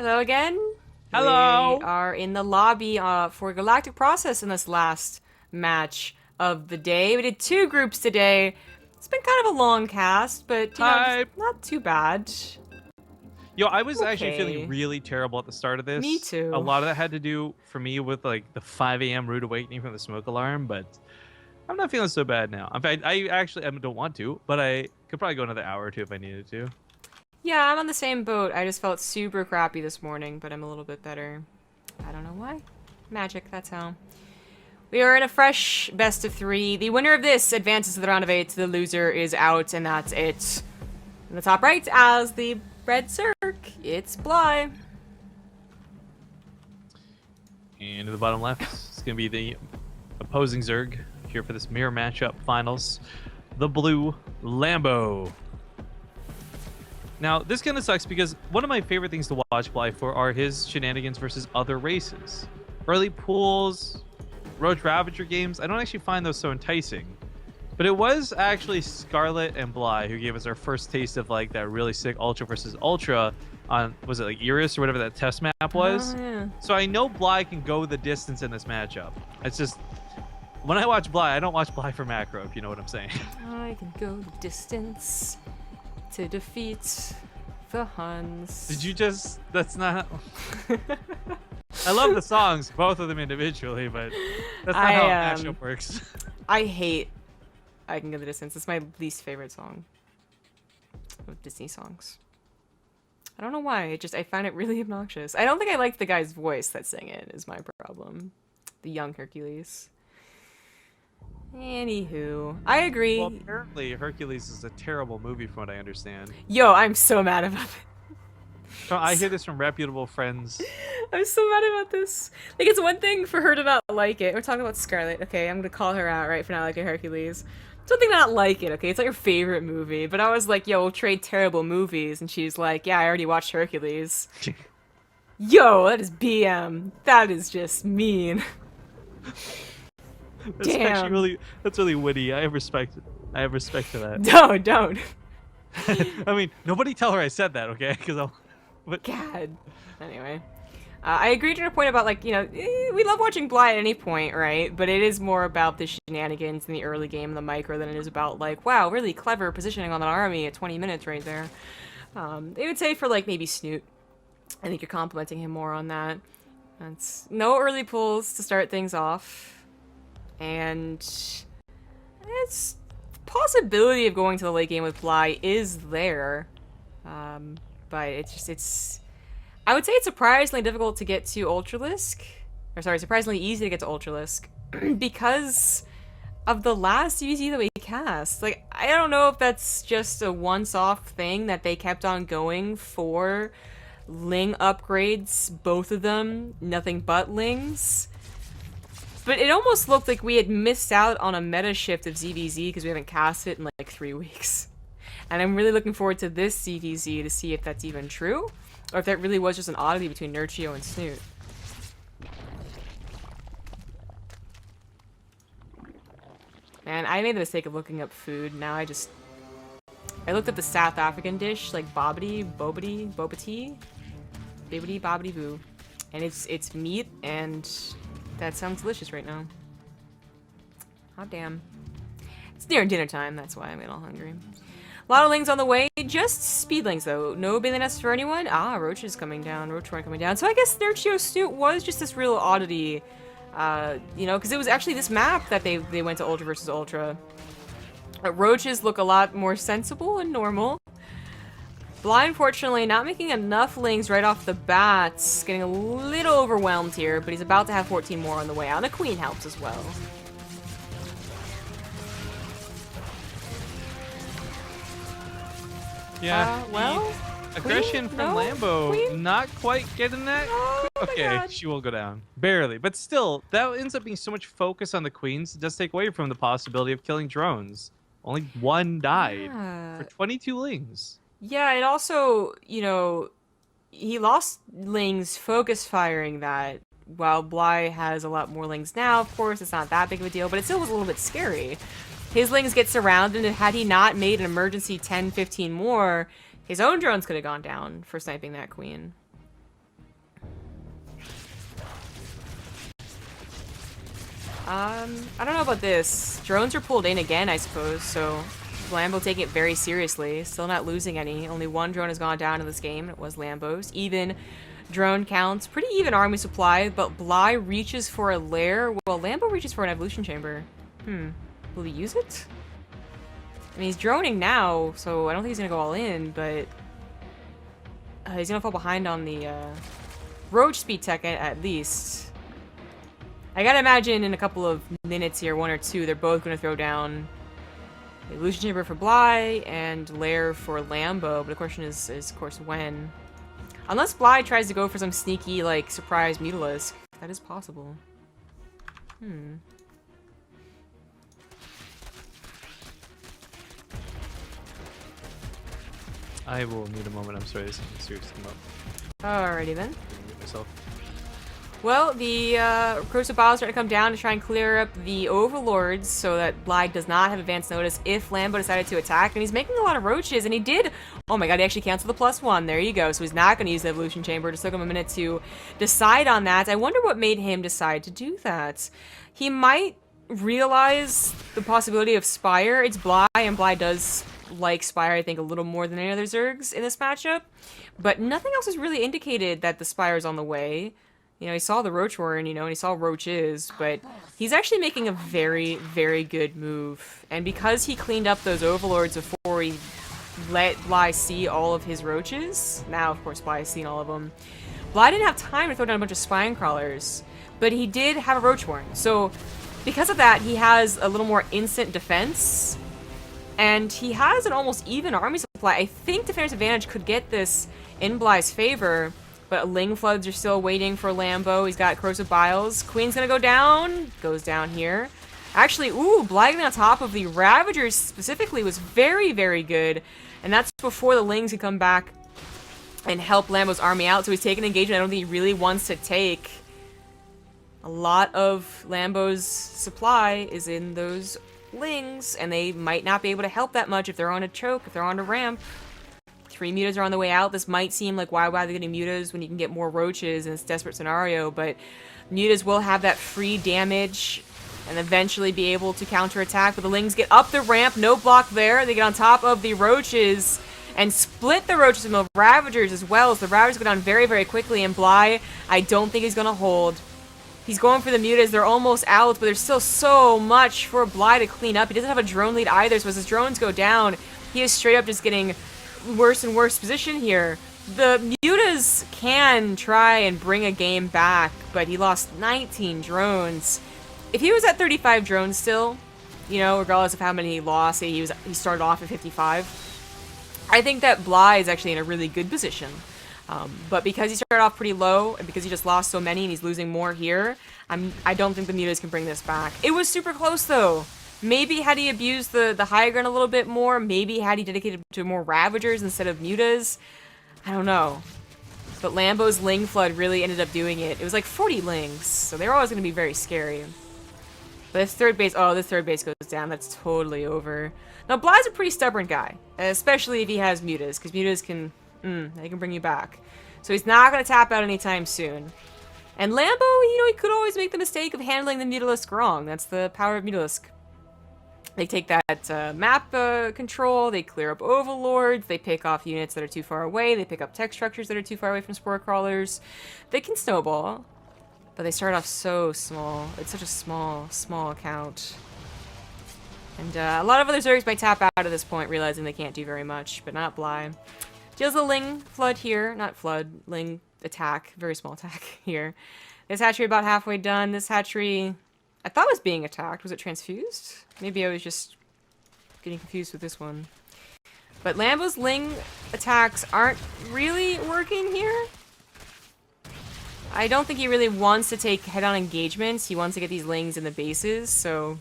Hello again. Hello. We are in the lobby for Galactic Process in this last match of the day. We did two groups today. It's been kind of a long cast, but just Hi. not too bad. Yo, I was actually Okay. feeling really terrible at the start of this. Me too. A lot of that had to do for me with like the 5 a.m. rude awakening from the smoke alarm, but I'm not feeling so bad now. In fact, I don't want to, but I could probably go another hour or two if I needed to. Yeah, I'm on the same boat. I just felt super crappy this morning, but I'm a little bit better. I don't know why. Magic, that's how. We are in a fresh best of 3. The winner of this advances to the round of 8. The loser is out, and that's it. In the top right, as the red Zerg, it's Bly. And to the bottom left, it's going to be the opposing Zerg here for this mirror matchup finals. The blue Lambo. Now, this kind of sucks because one of my favorite things to watch Bly for are his shenanigans versus other races. Early pools, Roach Ravager games, I don't actually find those so enticing. But it was actually Scarlet and Bly who gave us our first taste of like that really sick Ultra versus Ultra on, was it like Iris or whatever that test map was? Oh, yeah. So I know Bly can go the distance in this matchup. It's just, when I watch Bly, I don't watch Bly for macro, if you know what I'm saying. I can go the distance to defeat the Huns. Did you just, that's not... I love the songs, both of them individually, but that's not how a matchup works. I hate I Can Go the Distance. It's my least favorite song of Disney songs. I don't know why. I find it really obnoxious. I don't think I like the guy's voice that sang it, is my problem. The young Hercules. Anywho, I agree. Well, apparently Hercules is a terrible movie from what I understand. Yo, I'm so mad about it. So I hear this from reputable friends. I'm so mad about this. Like, it's one thing for her to not like it. We're talking about Scarlet. Okay, I'm gonna call her out, right, for not liking Hercules. It's one thing to not like it, okay? It's not your favorite movie. But I was like, yo, we'll trade terrible movies. And she's like, yeah, I already watched Hercules. Yo, that is BM. That is just mean. That's Damn. actually really, that's really witty. I have respect for that. No, don't. I mean, nobody tell her I said that, okay? Because I'll... But... God. Anyway. I agree to your point about, like, you know, we love watching Bly at any point, right? But it is more about the shenanigans in the early game, the micro, than it is about, like, wow, really clever positioning on an army at 20 minutes right there. They would say for, like, maybe Snoot. I think you're complimenting him more on that. That's no early pulls to start things off. And it's possibility of going to the late game with Bly is there. But it's I would say it's surprisingly difficult to get to Ultralisk. Or sorry, surprisingly easy to get to Ultralisk because of the last ZvZ that we cast. Like, I don't know if that's just a once-off thing that they kept on going for Ling upgrades, both of them, nothing but Lings. But it almost looked like we had missed out on a meta shift of ZvZ because we haven't cast it in like 3 weeks. And I'm really looking forward to this ZvZ to see if that's even true, or if that really was just an oddity between Nurchio and Snoot. Man, I made the mistake of looking up food. Now I looked up the South African dish, like bobbity, bobity, bobati, bibbity, bobbity boo. And it's meat, and that sounds delicious right now. Oh, damn. It's near dinner time, that's why I'm getting all hungry. A lot of Lings on the way, just speedlings though. No billionaires for anyone. Ah, Roach is coming down, Roach coming down. So I guess Nurchio Snoot was just this real oddity, you know, because it was actually this map that they went to Ultra versus Ultra. Roaches look a lot more sensible and normal. Bly, unfortunately, not making enough Lings right off the bat. Getting a little overwhelmed here, but he's about to have 14 more on the way out. And a Queen helps as well. Yeah, well, aggression Queen? from No? Lambo, Queen? not quite getting that. Oh my Okay, God. she will go down. Barely, but still, that ends up being so much focus on the queens. It does take away from the possibility of killing drones. Only one died Yeah. for 22 Lings. Yeah, it also, you know, he lost Lings focus firing that, while Bly has a lot more Lings now. Of course, it's not that big of a deal, but it still was a little bit scary. His Lings get surrounded, and had he not made an emergency 10, 15 more, his own drones could have gone down for sniping that Queen. I don't know about this. Drones are pulled in again, I suppose, so Lambo taking it very seriously. Still not losing any. Only one drone has gone down in this game. It was Lambo's. Even drone counts. Pretty even army supply, but Bly reaches for a lair. Well, Lambo reaches for an evolution chamber. Will he use it? I mean, he's droning now, so I don't think he's gonna go all in, but he's gonna fall behind on the roach speed tech at least. I gotta imagine in a couple of minutes here, 1 or 2, they're both gonna throw down the evolution chamber for Bly and lair for Lambo, but the question is of course when. Unless Bly tries to go for some sneaky, like, surprise Mutalisk. That is possible. I will need a moment. I'm sorry, this is serious come up. Alrighty then. Get myself. Well, the Corsair Gear starting to come down to try and clear up the Overlords so that Bly does not have advance notice if Lambo decided to attack. And he's making a lot of roaches, and he did... Oh my god, he actually canceled the +1. There you go. So he's not going to use the Evolution Chamber. It just took him a minute to decide on that. I wonder what made him decide to do that. He might realize the possibility of Spire. It's Bly, and Bly does like Spire, I think, a little more than any other Zergs in this matchup. But nothing else has really indicated that the Spire is on the way. You know, he saw the Roach Warren, you know, and he saw Roaches, but he's actually making a very, very good move. And because he cleaned up those Overlords before he let Bly see all of his Roaches, now, of course, Bly has seen all of them, Bly didn't have time to throw down a bunch of Spine Crawlers, but he did have a Roach Warren. So, because of that, he has a little more instant defense, and he has an almost even army supply. I think Defender's Advantage could get this in Bly's favor, but Ling Floods are still waiting for Lambo. He's got Corrosive Biles. Queen's gonna go down. Goes down here. Actually, ooh, Bly getting on top of the Ravagers specifically was very, very good. And that's before the Lings could come back and help Lambo's army out. So he's taking engagement I don't think he really wants to take. A lot of Lambo's supply is in those Lings, and they might not be able to help that much if they're on a choke, if they're on a ramp. 3 mutas are on the way out. This might seem like why are they getting mutas when you can get more roaches in this desperate scenario, but mutas will have that free damage and eventually be able to counterattack. But the Lings get up the ramp, no block there. They get on top of the roaches and split the roaches from the Ravagers as well. So the Ravagers go down very, very quickly, and Bly, I don't think he's going to hold. He's going for the mutas. They're almost out, but there's still so much for Bly to clean up. He doesn't have a drone lead either, so as his drones go down, he is straight up just getting worse and worse position here. The mutas can try and bring a game back, but he lost 19 drones. If he was at 35 drones still, you know, regardless of how many he lost, say he started off at 55, I think that Bly is actually in a really good position. But because he started off pretty low, and because he just lost so many and he's losing more here, I don't think the mutas can bring this back. It was super close though. Maybe had he abused the high ground a little bit more, maybe had he dedicated to more Ravagers instead of mutas, I don't know. But Lambo's Ling Flood really ended up doing it. It was like 40 Lings, so they're always going to be very scary. But this third base, oh, this third base goes down, that's totally over. Now, Bly's a pretty stubborn guy, especially if he has mutas, because mutas can, they can bring you back. So he's not going to tap out anytime soon. And Lambo, you know, he could always make the mistake of handling the Mutalisk wrong. That's the power of Mutalisk. They take that map control, they clear up Overlords, they pick off units that are too far away, they pick up tech structures that are too far away from Spore Crawlers. They can snowball, but they start off so small. It's such a small account. And a lot of other Zergs might tap out at this point, realizing they can't do very much, but not Bly. Deals a Ling Flood here, not Flood, Ling attack, very small attack here. This hatchery about halfway done. This hatchery, I thought was being attacked. Was it transfused? Maybe I was just getting confused with this one. But Lambo's Ling attacks aren't really working here. I don't think he really wants to take head-on engagements. He wants to get these Lings in the bases, so...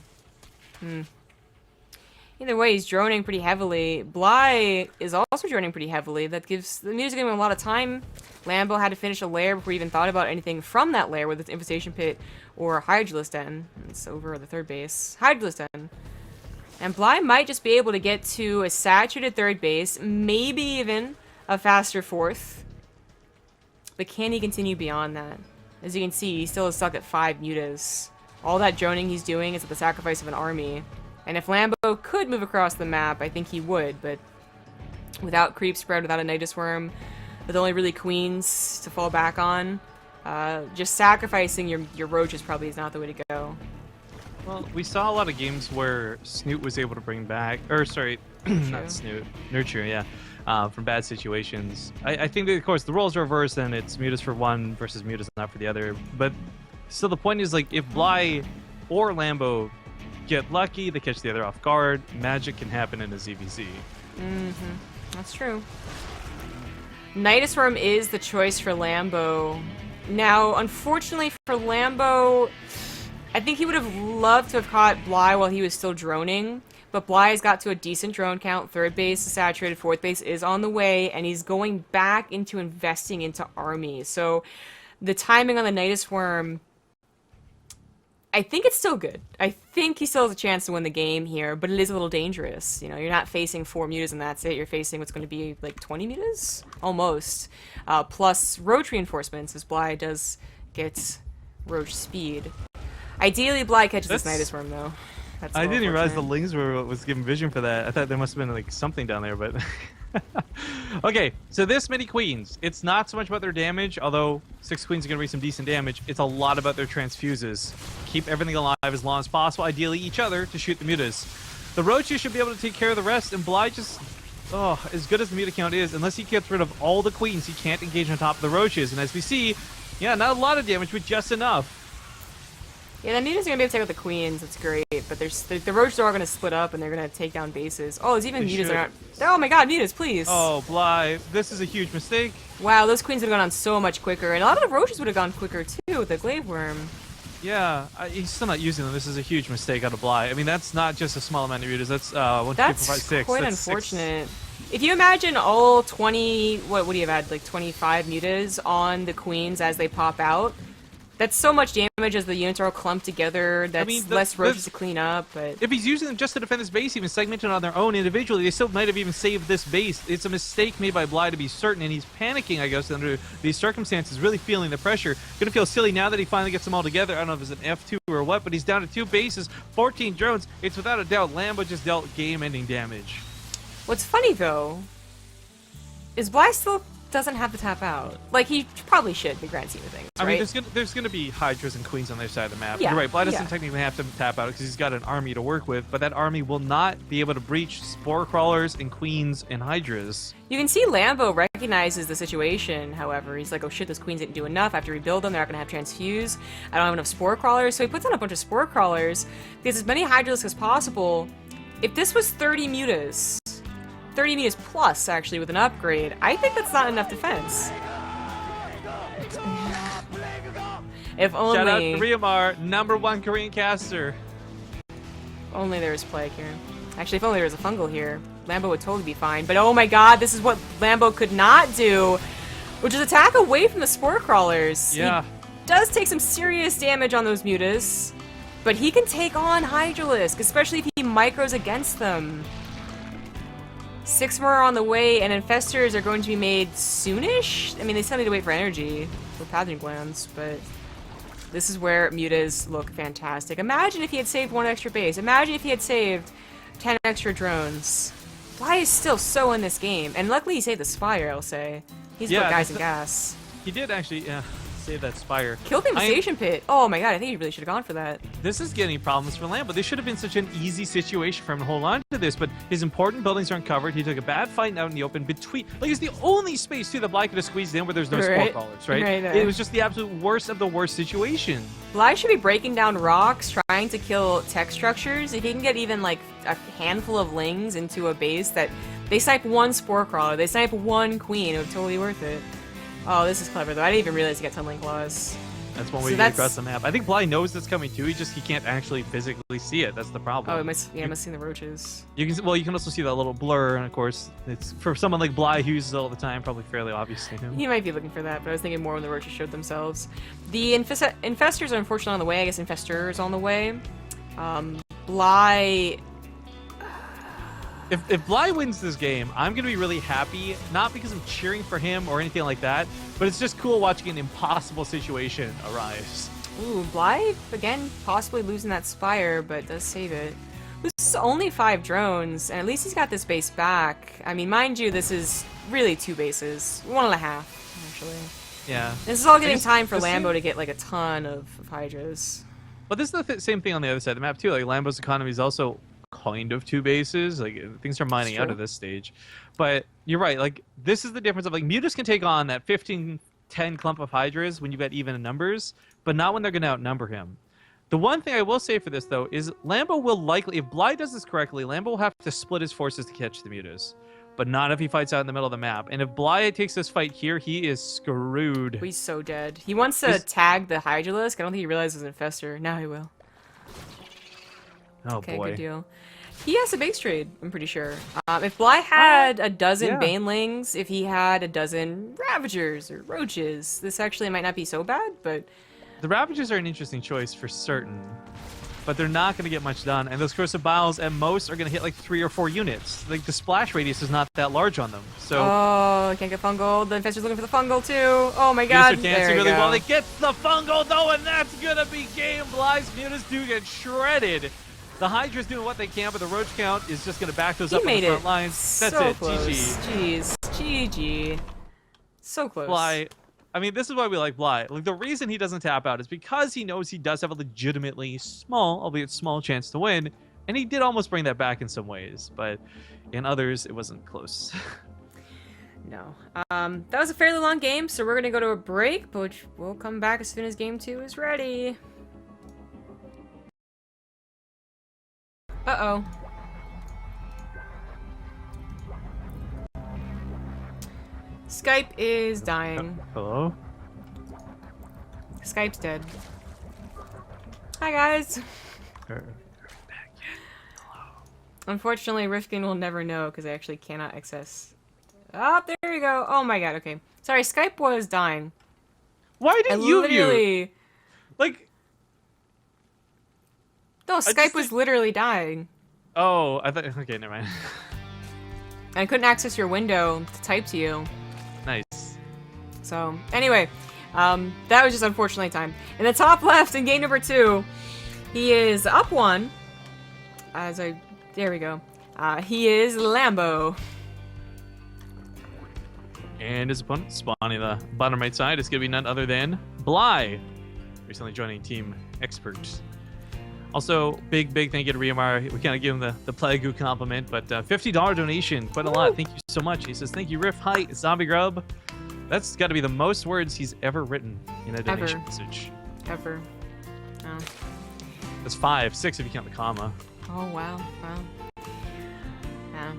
Either way, he's droning pretty heavily. Bly is also droning pretty heavily. That gives the mutas giving him a lot of time. Lambo had to finish a lair before he even thought about anything from that lair, whether it's Infestation Pit or Hydralisk Den. It's over the third base. Hydralisk Den. And Bly might just be able to get to a saturated third base, maybe even a faster fourth. But can he continue beyond that? As you can see, he still is stuck at 5 mutas. All that droning he's doing is at the sacrifice of an army. And if Lambo could move across the map, I think he would, but without creep spread, without a Nidus Worm, with only really queens to fall back on, just sacrificing your roaches probably is not the way to go. Well, we saw a lot of games where Snoot was able to bring back, or sorry, not Snoot, Nurture, yeah, from bad situations. I think that, of course, the roles are reversed and it's Mutas for one versus Mutas not for the other. But still, the point is, like, if Bly or Lambo get lucky, they catch the other off guard, magic can happen in a ZvZ. That's true. Nidus Worm is the choice for Lambo. Now, unfortunately for Lambo, I think he would have loved to have caught Bly while he was still droning, but Bly has got to a decent drone count. Third base is saturated, fourth base is on the way, and he's going back into investing into army. So the timing on the Nidus Worm, I think it's still good. I think he still has a chance to win the game here, but it is a little dangerous. You know, you're not facing 4 mutas and that's it. You're facing what's going to be like 20 mutas? Almost. Plus roach reinforcements, as Bly does get roach speed. Ideally, Bly catches this Nidus Worm, though. That's I didn't even realize the Lings was given vision for that. I thought there must have been like something down there, but... Okay, so this many queens. It's not so much about their damage, although 6 queens are going to reach some decent damage. It's a lot about their transfuses. Keep everything alive as long as possible, ideally each other, to shoot the mutas. The roaches should be able to take care of the rest, and Bly just... Oh, as good as the muta count is, unless he gets rid of all the queens, he can't engage on top of the roaches. And as we see, yeah, not a lot of damage, but just enough. Yeah, the mutas are going to be able to take out the queens. That's great. But the roaches are all going to split up, and they're going to take down bases. Oh, there's even mutas that aren't... Oh my god, mutas, please. Oh, Bly, this is a huge mistake. Wow, those queens would have gone on so much quicker. And a lot of the roaches would have gone quicker, too, with the glaive worm. Yeah, he's still not using them. This is a huge mistake out of Bly. I mean, that's not just a small amount of mutas. That's 1, 2, 3, 4, 5, 6. Quite that's unfortunate. 6. If you imagine all 20... What do you have had? Like 25 mutas on the queens as they pop out... That's so much damage as the units are all clumped together. That's less roaches to clean up. But if he's using them just to defend his base, even segmented on their own individually, they still might have even saved this base. It's a mistake made by Bly to be certain, and he's panicking, I guess, under these circumstances, really feeling the pressure. Gonna feel silly now that he finally gets them all together. I don't know if it's an F2 or what, but he's down to 2 bases, 14 drones. It's without a doubt Lambo just dealt game-ending damage. What's funny, though, is Bly still doesn't have to tap out. Like, he probably should, the grand scheme of things, right? I mean, there's gonna be Hydras and Queens on their side of the map. Yeah, You're right, Bly doesn't technically have to tap out because he's got an army to work with, but that army will not be able to breach Spore Crawlers and Queens and Hydras. You can see Lambo recognizes the situation, however. He's like, oh shit, those Queens didn't do enough. I have to rebuild them. They're not gonna have Transfuse. I don't have enough Spore Crawlers. So he puts on a bunch of Spore Crawlers, gets as many Hydras as possible. If this was 30 mutas plus, actually, with an upgrade, I think that's not enough defense. If only... Shout out to Ryamar, #1 Korean caster. Only there was Plague here. Actually, if only there was a Fungal here, Lambo would totally be fine. But oh my god, this is what Lambo could not do, which is attack away from the Spore Crawlers. Yeah. He does take some serious damage on those mutas, but he can take on Hydralisk, especially if he micros against them. 6 more on the way, and Infestors are going to be made soonish? I mean, they still need to wait for energy, for Pathogen Glands, but this is where mutas look fantastic. Imagine if he had saved 1 extra base. Imagine if he had saved 10 extra drones. Bly is still so in this game, and luckily he saved the Spire, I'll say. He's got guys and gas. He did actually, save that Spire. Killed the Infestation Pit. Oh my god, I think he really should have gone for that. This is getting problems for Lambo. This should have been such an easy situation for him to hold on to this, but his important buildings aren't covered. He took a bad fight out in the open between... Like, it's the only space, too, that Bly could have squeezed in where there's no Spore Crawlers, right? It was just the absolute worst of the worst situation. Bly should be breaking down rocks, trying to kill tech structures. If he can get even, like, a handful of Lings into a base that... They snipe 1 Spore Crawler, they snipe 1 Queen, it would be totally worth it. Oh, this is clever, though. I didn't even realize he got Tumbling Claws. That's one way to get across the map. I think Bly knows that's coming too. He can't actually physically see it. That's the problem. Oh, I must have seen the roaches. You can also see that little blur, and of course, it's for someone like Bly who uses it all the time, probably fairly obvious to him. He might be looking for that, but I was thinking more when the roaches showed themselves. The Infestors are unfortunately on the way. I guess Infestor is on the way. Bly... If Bly wins this game, I'm going to be really happy, not because I'm cheering for him or anything like that, but it's just cool watching an impossible situation arise. Ooh, Blythe, again, possibly losing that Spire, but does save it. This is only 5 drones, and at least he's got this base back. I mean, mind you, this is really 2 bases. 1.5, actually. Yeah. This is all getting time for Lambo to get, like, a ton of Hydras. But this is the same thing on the other side of the map, too. Like, Lambo's economy is also kind of 2 bases. Like, things are mining out of this stage. But you're right. Like, this is the difference of, like, Mutas can take on that 15-10 clump of Hydras when you got even numbers, but not when they're going to outnumber him. The one thing I will say for this, though, is Lambo will likely, if Bly does this correctly, Lambo will have to split his forces to catch the Mutas. But not if he fights out in the middle of the map. And if Bly takes this fight here, he is screwed. He's so dead. He wants to tag the Hydralisk. I don't think he realizes it's Infestor. Now he will. Oh, okay, boy. Good deal. He has a base trade, I'm pretty sure. If Bly had a dozen Banelings, if he had a dozen Ravagers or Roaches, this actually might not be so bad, but... The Ravagers are an interesting choice for certain. But they're not going to get much done. And those Corsair Biles at most are going to hit like 3 or 4 units. Like the splash radius is not that large on them. So oh, can't get fungal. The Infestor's looking for the fungal too. Oh my god. Mutas are dancing really well. They get the fungal though, and that's going to be game. Bly's Mutas do get shredded. The Hydra's doing what they can, but the Roach count is just going to back those up on the front lines. That's it. Close. GG. Jeez. GG. So close. Bly. I mean, this is why we like Bly. Like, the reason he doesn't tap out is because he knows he does have a legitimately small, albeit small, chance to win. And he did almost bring that back in some ways, but in others, it wasn't close. No. That was a fairly long game, so we're going to go to a break, but we'll come back as soon as game 2 is ready. Uh-oh. Skype is dying. Hello? Skype's dead. Hi, guys. Unfortunately, Rifkin will never know because I actually cannot access. Oh, there you go. Oh my god, okay. Sorry, Skype was dying. Why did you literally... Like... No, Skype was literally dying. Oh, I thought... Okay, never mind. I couldn't access your window to type to you. Nice. So, anyway, that was just unfortunately time. In the top left in game number 2, he is up 1. There we go. He is Lambo. And his opponent spawning the bottom right side is going to be none other than Bly, recently joining Team Expert. Also, big thank you to Riamar. We kind of give him the Plague compliment, but $50 donation, quite a lot. Thank you so much. He says, thank you, Riff Height, Zombie Grub. That's got to be the most words he's ever written in a donation message. Ever. Oh. That's 5, 6 if you count the comma. Oh, wow. Wow. Yeah.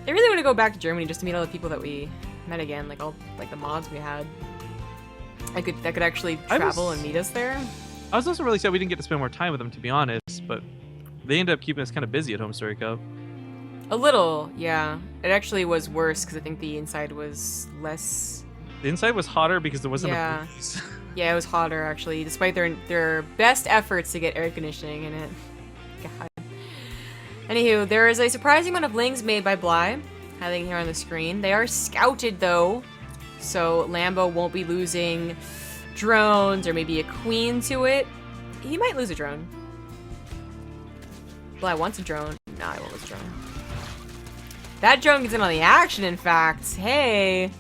I really want to go back to Germany just to meet all the people that we met again, like all the mods we had. That could actually travel and meet us there. I was also really sad we didn't get to spend more time with them, to be honest, but they ended up keeping us kind of busy at Home Story Cup. A little, yeah. It actually was worse because I think the inside was less... The inside was hotter because there wasn't a breeze. Yeah, it was hotter, actually, despite their best efforts to get air conditioning in it. God. Anywho, there is a surprising amount of lings made by Bly, having here on the screen. They are scouted, though, so Lambo won't be losing drones or maybe a queen to it. He might lose a drone. Bly wants a drone. No, I won't lose a drone. That drone gets in on the action, in fact. Hey.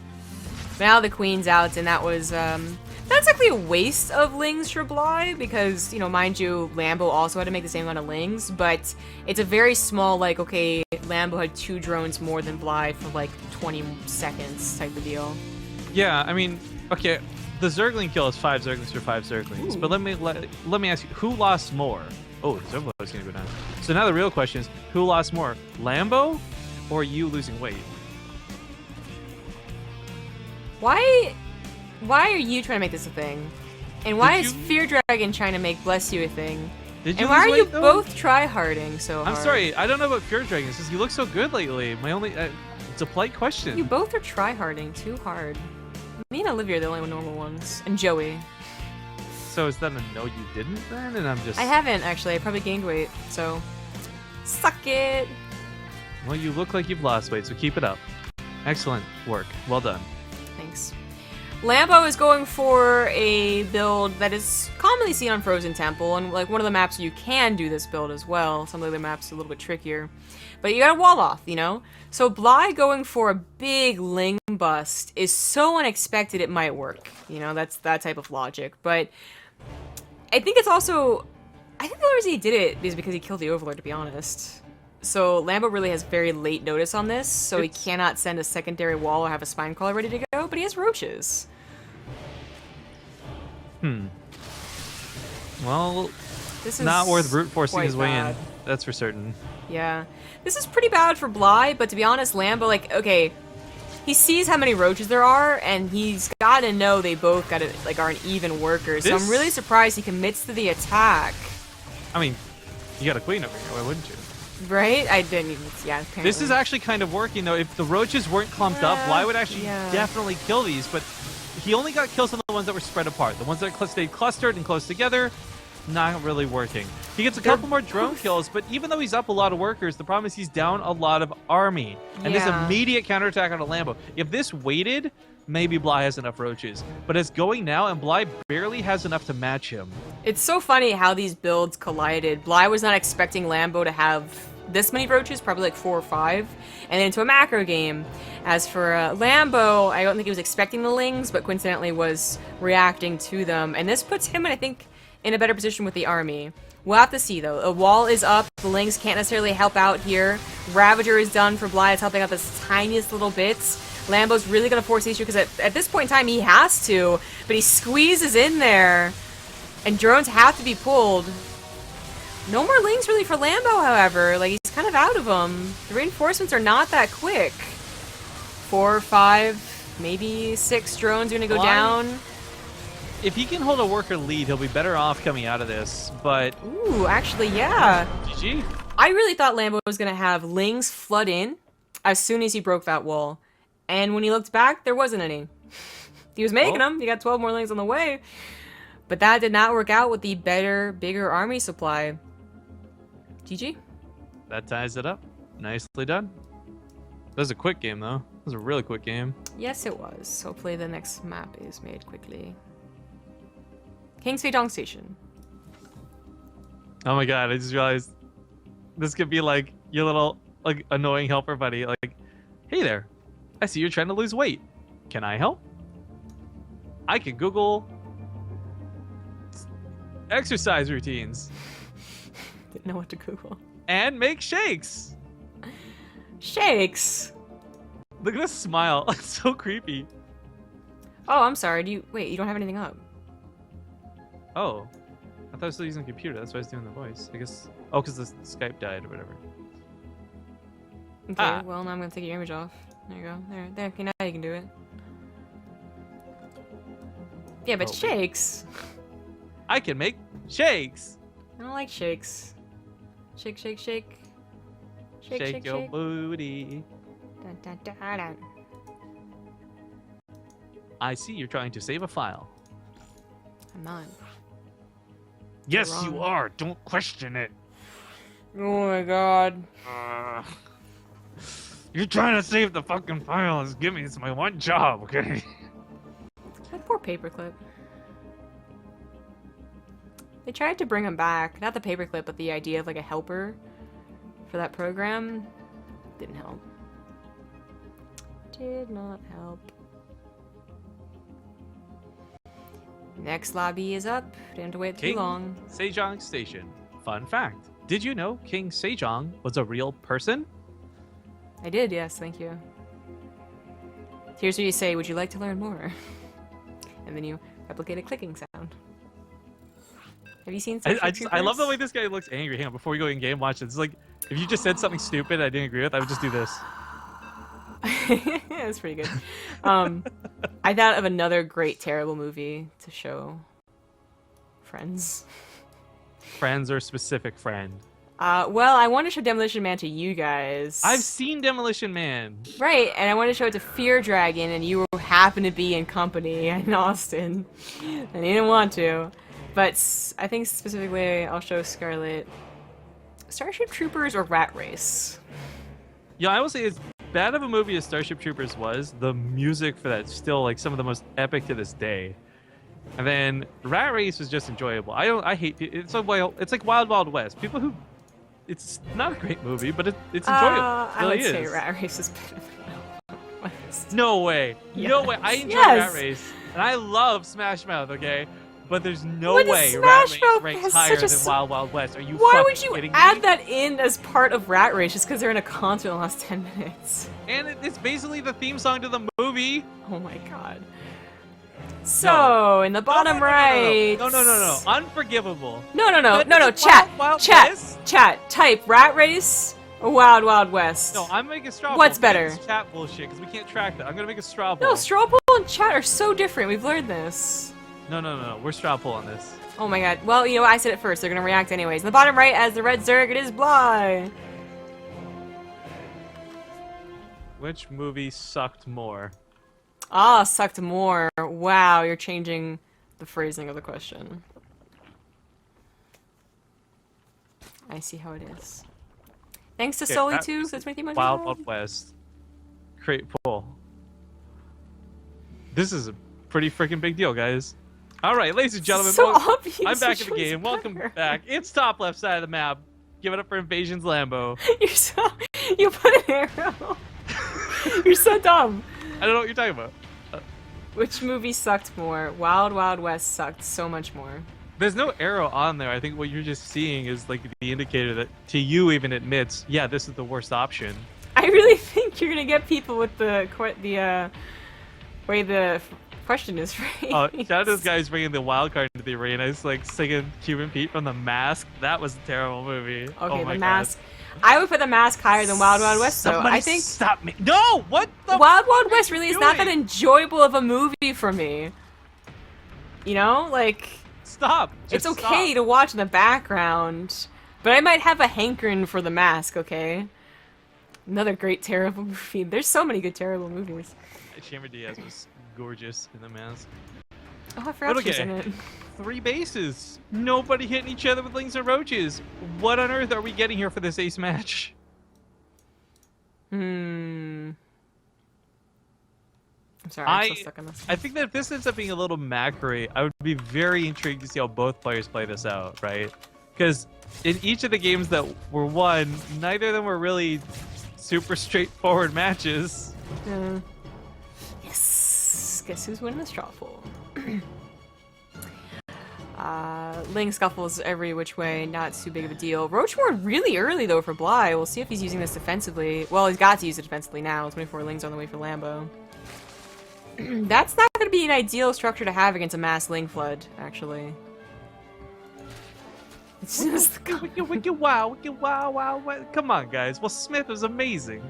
Now the queen's out, and that was, that's actually a waste of lings for Bly, because, you know, mind you, Lambo also had to make the same amount of lings, but it's a very small, like, okay, Lambo had 2 drones more than Bly for, like, 20 seconds type of deal. Yeah, I mean, okay, the Zergling kill is 5 Zerglings for 5 Zerglings, but let me ask you, who lost more? Oh, the Zergling is going to go down. So now the real question is, who lost more, Lambo or you losing weight? Why are you trying to make this a thing? And why is Fear Dragon trying to make Bless You a thing? And why are you both try-harding so hard? I'm sorry, I don't know about Fear Dragon. It's just you look so good lately. My only, it's a polite question. You both are try-harding too hard. Me and Olivia are the only normal ones. And Joey. So is that a no you didn't then? And I'm just... I haven't, actually. I probably gained weight, so... Suck it! Well, you look like you've lost weight, so keep it up. Excellent work. Well done. Thanks. Lambo is going for a build that is commonly seen on Frozen Temple, and like one of the maps you can do this build as well. Some of the other maps are a little bit trickier. But you gotta wall off, you know? So Bly going for a big Ling bust is so unexpected it might work. You know, that's that type of logic. But I think it's also... I think the only reason he did it is because he killed the Overlord, to be honest. So Lambo really has very late notice on this, so he cannot send a secondary wall or have a spine crawler ready to go, but he has roaches. Well, this is not worth brute forcing his way bad. in. That's for certain. Yeah. This is pretty bad for Bly, but to be honest, Lambo, like, okay, he sees how many roaches there are, and he's got to know they both got like are an even worker. So I'm really surprised he commits to the attack. I mean, you got a queen over here. Why wouldn't you? Right? I didn't even. Yeah. Apparently. This is actually kind of working though. If the roaches weren't clumped up, Bly would actually definitely kill these. But he only got kills on the ones that were spread apart. The ones that stayed clustered and close together, not really working. He gets a couple more drone kills, but even though he's up a lot of workers, the problem is he's down a lot of army. And this immediate counterattack on a Lambo. If this waited, maybe Bly has enough roaches. But it's going now, and Bly barely has enough to match him. It's so funny how these builds collided. Bly was not expecting Lambo to have this many roaches, probably like 4 or 5, and into a macro game. As for Lambo, I don't think he was expecting the Lings, but coincidentally was reacting to them. And this puts him, I think, in a better position with the army. We'll have to see, though. A wall is up. The Lings can't necessarily help out here. Ravager is done for Bly. It's helping out the tiniest little bits. Lambo's really going to force the issue because at this point in time, he has to. But he squeezes in there. And drones have to be pulled. No more Lings really for Lambo, however. Like, he's kind of out of them. The reinforcements are not that quick. 4 or 5, maybe 6 drones are going to go down. If he can hold a worker lead, he'll be better off coming out of this, but... Ooh, actually, yeah. GG. I really thought Lambo was going to have Lings flood in as soon as he broke that wall. And when he looked back, there wasn't any. He was making them. He got 12 more Lings on the way. But that did not work out with the better, bigger army supply. GG. That ties it up. Nicely done. That was a quick game, though. That was a really quick game. Yes, it was. Hopefully the next map is made quickly. King's Feidong Station. Oh my god, I just realized this could be like your little like annoying helper buddy. Like, hey there, I see you're trying to lose weight. Can I help? I can Google exercise routines. Didn't know what to Google. And make shakes. Shakes? Look at this smile. It's so creepy. Oh, I'm sorry. Wait, you don't have anything up. Oh, I thought I was still using the computer. That's why I was doing the voice. I guess. Oh, because the Skype died or whatever. Okay, well, now I'm going to take your image off. There you go. There. Okay, now you can do it. Yeah, but shakes. I can make shakes. I don't like shakes. Shake, shake, shake. Shake your booty. Dun, dun, dun, dun. I see you're trying to save a file. I'm not. Yes, you are. Don't question it. Oh my god. You're trying to save the fucking file. It's my one job, okay? That poor paperclip. They tried to bring him back. Not the paperclip, but the idea of like a helper for that program. Didn't help. Did not help. Next lobby is up. Didn't have to wait too long. Sejong Station. Fun fact. Did you know King Sejong was a real person? I did, yes, thank you. Here's where you say, would you like to learn more? And then you replicate a clicking sound. Have you seen I love the way this guy looks angry. Hang on, before we go in game, watch this. It's like, if you just said something stupid I didn't agree with, I would just do this. Yeah, that's pretty good. I thought of another great terrible movie to show friends. Friends or specific friend? Well, I want to show Demolition Man to you guys. I've seen Demolition Man. Right, and I want to show it to Fear Dragon, and you happen to be in company in Austin. And you didn't want to. But I think specifically I'll show Scarlet Starship Troopers or Rat Race. Yeah, I will say it's bad of a movie as Starship Troopers was, the music for that still like some of the most epic to this day. And then Rat Race was just enjoyable. I hate it's like Wild Wild West. People who it's not a great movie, but it's enjoyable. I would say Rat Race is better than Wild West. No way. Yes. No way. I enjoy Yes. Rat Race, and I love Smash Mouth. Okay. But there's no What is way Smash Rat Mouth Race ranks has higher such a than Wild Wild West. Are you Why fucking would you kidding add me? that in as part of Rat Race just because they're in a concert in the last 10 minutes? And it's basically the theme song to the movie. Oh my god. So, in the bottom right... No. Unforgivable. No. But Chat. Wild Chat. West? Chat. Type Rat Race or Wild Wild West. No, I'm making straw poll. What's better? This chat bullshit, because we can't track that. I'm gonna make a straw poll. No, straw poll and chat are so different. We've learned this. No. We're straw poll on this. Oh my god. Well, you know what? I said it first. They're gonna react anyways. In the bottom right, as the red Zerg, it is Bly. Which movie sucked more? Ah, sucked more. Wow, you're changing the phrasing of the question. I see how it is. Thanks to Okay, Sully that too. was So it's making Wild Wild West. Create poll. This is a pretty freaking big deal, guys. All right, ladies and gentlemen, So obvious. I'm back which in the game. one's Welcome better. back. It's top left side of the map. Give it up for Invasion's Lambo. You put an arrow. You're so dumb. I don't know what you're talking about. Which movie sucked more? Wild Wild West sucked so much more. There's no arrow on there. I think what you're just seeing is like the indicator that to you even admits, yeah, this is the worst option. I really think you're gonna get people with the way the question is phrased. Oh, shout out to this guy who's bringing the wild card into the arena. He's like singing Cuban Pete from The Mask. That was a terrible movie. Okay, oh my The God. Mask. I would put The Mask higher than Wild Wild West, though. Somebody I think stop me. No, what the Wild fuck Wild are West you really is not that doing? enjoyable of a movie for me. You know, like Stop. it's Just okay stop. to watch in the background, but I might have a hankering for The Mask. Okay. Another great terrible movie. There's so many good terrible movies. Chamber Diaz was gorgeous in The Mask. Oh, I forgot But she was okay. in it. 3 bases. Nobody hitting each other with lings or roaches. What on earth are we getting here for this ace match? I'm sorry, I'm so stuck on this. I think that if this ends up being a little macro, I would be very intrigued to see how both players play this out, right? Because in each of the games that were won, neither of them were really super straightforward matches. Yes. Guess who's winning the straw poll? Ling scuffles every which way, not too big of a deal. Roachmore really early though for Bly. We'll see if he's using this defensively. Well, he's got to use it defensively now. 24 Lings on the way for Lambo. That's not going to be an ideal structure to have against a mass Ling flood, actually. It's just Wicked wow. Come on, guys. Well, Smith was amazing.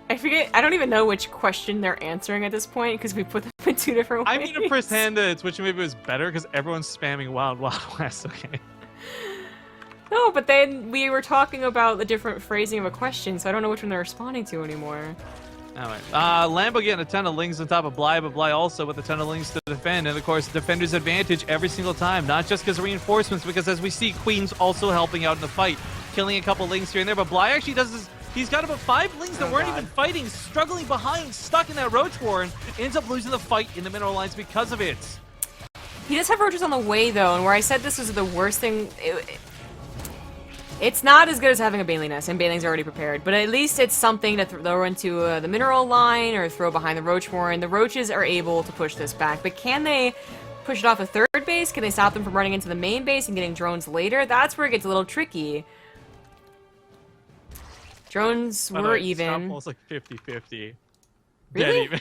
I forget. I don't even know which question they're answering at this point because we put them in 2 different ways. I'm going to pretend that which maybe was better because everyone's spamming Wild Wild West, okay? No, but then we were talking about the different phrasing of a question, so I don't know which one they're responding to anymore. Alright. Lambo getting a ton of lings on top of Bly, but Bly also with a ton of lings to defend. And of course, defender's advantage every single time. Not just because of reinforcements, because as we see, Queen's also helping out in the fight. Killing a couple lings here and there, but Bly actually does this. He's got about 5 lings that weren't even fighting, struggling behind, stuck in that roach war, and ends up losing the fight in the mineral lines because of it. He does have roaches on the way, though, and where I said this was the worst thing... It's not as good as having a Bailey Nest, and Bailing's already prepared, but at least it's something to throw into the mineral line or throw behind the roach warren. The roaches are able to push this back, but can they push it off a 3rd base? Can they stop them from running into the main base and getting drones later? That's where it gets a little tricky. Drones were even. Almost like 50-50. Really? Dead even.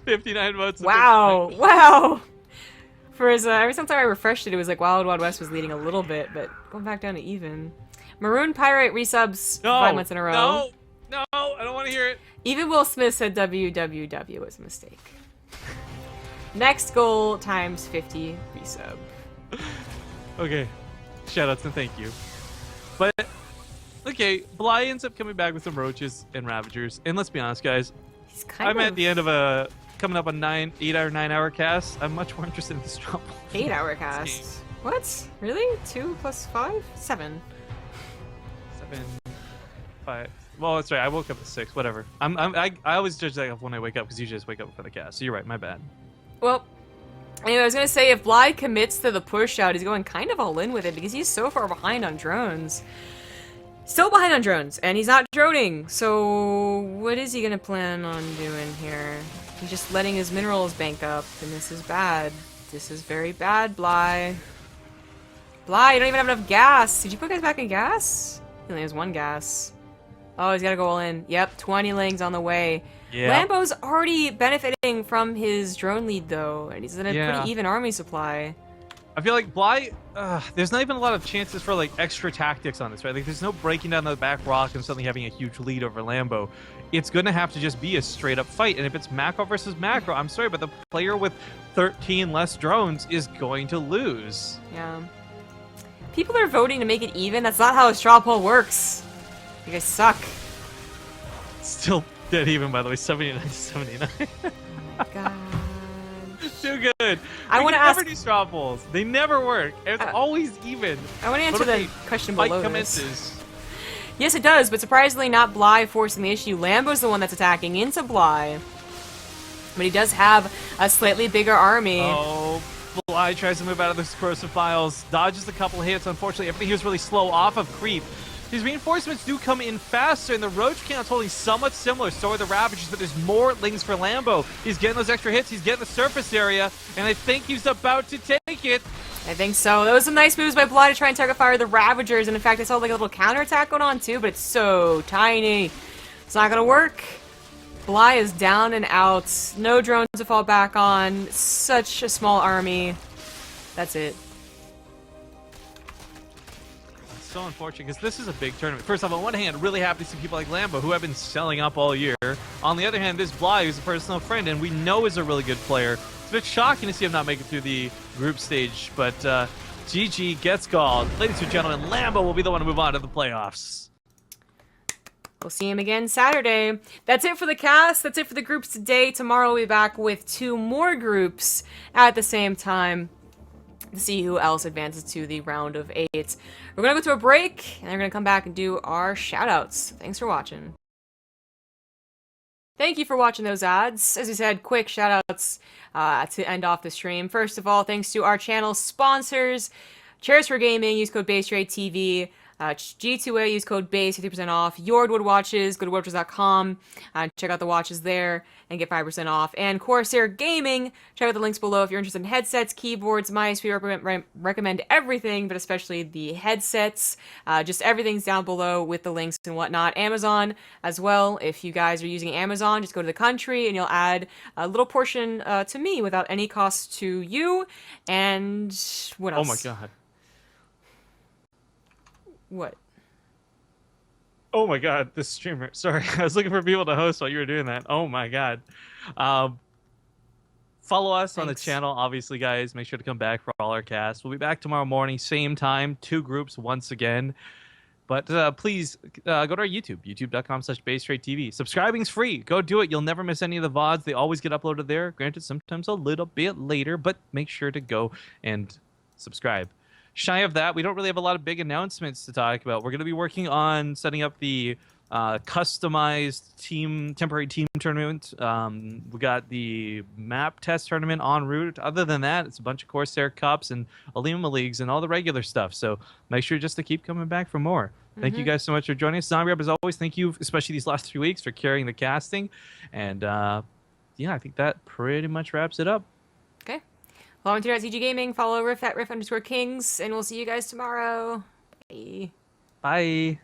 59 votes. to Wow! 59. Wow! For his, every time I refreshed it, it was like Wild Wild West was leading a little bit, but going back down to even. Maroon Pirate resubs 5 months in a row. No, I don't want to hear it. Even Will Smith said WWW was a mistake. Next goal times 50 resub. Okay, shoutouts and thank you. But okay, Bly ends up coming back with some roaches and ravagers, and let's be honest, guys. He's kind I'm of at the end of a coming up on 8 or 9 hour cast. I'm much more interested in this trouble. 8-hour cast. What? Really? 2 plus 5? 7. 7, 5. Well, that's right. I woke up at 6. Whatever. I always judge that when I wake up because you just wake up for the cast. So you're right. My bad. Well, anyway, I was gonna say if Bly commits to the push out, he's going kind of all in with it because he's so far behind on drones. Still behind on drones, and he's not droning. So what is he gonna plan on doing here? He's just letting his minerals bank up, and this is bad. This is very bad, Bly. Bly, you don't even have enough gas. Did you put guys back in gas? He only has 1 gas. Oh, he's gotta go all in. Yep, 20 lings on the way. Yeah. Lambo's already benefiting from his drone lead, though, and he's in a pretty even army supply. I feel like Bly, there's not even a lot of chances for like extra tactics on this, right? Like there's no breaking down the back rock and suddenly having a huge lead over Lambo. It's gonna have to just be a straight up fight, and if it's macro versus macro, I'm sorry, but the player with 13 less drones is going to lose. Yeah. People are voting to make it even. That's not how a straw poll works. You guys suck. Still dead even, by the way, 79 to 79. Oh my god. Too good. I want to ask. Never do straw polls. They never work. It's always even. I want to answer the question below commences. Yes, it does, but surprisingly not Bly forcing the issue. Lambo's the one that's attacking into Bly. But he does have a slightly bigger army. Oh, Bly tries to move out of those corrosive files. Dodges a couple hits. Unfortunately, everything here is really slow off of creep. These reinforcements do come in faster, and the roach count's holding somewhat similar. So are the Ravagers, but there's more lings for Lambo. He's getting those extra hits. He's getting the surface area, and I think he's about to take it. I think so. Those are some nice moves by Bly to try and target fire the Ravagers, and in fact, I saw like a little counterattack going on too, but it's so tiny. It's not gonna work. Bly is down and out. No drones to fall back on. Such a small army. That's it. So unfortunate because this is a big tournament. First off, on one hand, really happy to see people like Lambo who have been selling up all year. On the other hand, this Bly, who's a personal friend and we know is a really good player. It's a bit shocking to see him not make it through the group stage, but GG gets called. Ladies and gentlemen, Lambo will be the one to move on to the playoffs. We'll see him again Saturday. That's it for the cast. That's it for the groups today. Tomorrow we'll be back with 2 more groups at the same time to see who else advances to the round of 8. We're going to go to a break, and then we're going to come back and do our shoutouts. Thanks for watching. Thank you for watching those ads. As we said, quick shoutouts to end off the stream. First of all, thanks to our channel sponsors, Chairs for Gaming, use code BaseTradeTV. G2A, use code BASE, 50% off. Yordwood Watches, go to woodwatches.com, check out the watches there, and get 5% off. And Corsair Gaming, check out the links below if you're interested in headsets, keyboards, mice. We recommend everything, but especially the headsets. Just everything's down below with the links and whatnot. Amazon as well. If you guys are using Amazon, just go to the country, and you'll add a little portion to me without any cost to you. And what else? Oh my god. What? Oh my god, this streamer. Sorry, I was looking for people to host while you were doing that. Oh my god. Follow us on the channel, obviously, guys. Make sure to come back for all our casts. We'll be back tomorrow morning, same time, 2 groups once again. But please go to our YouTube, youtube.com/BaseTradeTV. Subscribing's free. Go do it. You'll never miss any of the VODs. They always get uploaded there. Granted, sometimes a little bit later, but make sure to go and subscribe. Shy of that, we don't really have a lot of big announcements to talk about. We're going to be working on setting up the customized temporary team tournament. We got the map test tournament en route. Other than that, it's a bunch of Corsair Cups and Alima Leagues and all the regular stuff. So make sure just to keep coming back for more. Thank you guys so much for joining us. Zombie Rep, as always, thank you, especially these last 3 weeks, for carrying the casting. And yeah, I think that pretty much wraps it up. Okay. Follow on Twitter at ZG Gaming. Follow Riff at Riff_Kings. And we'll see you guys tomorrow. Bye. Bye.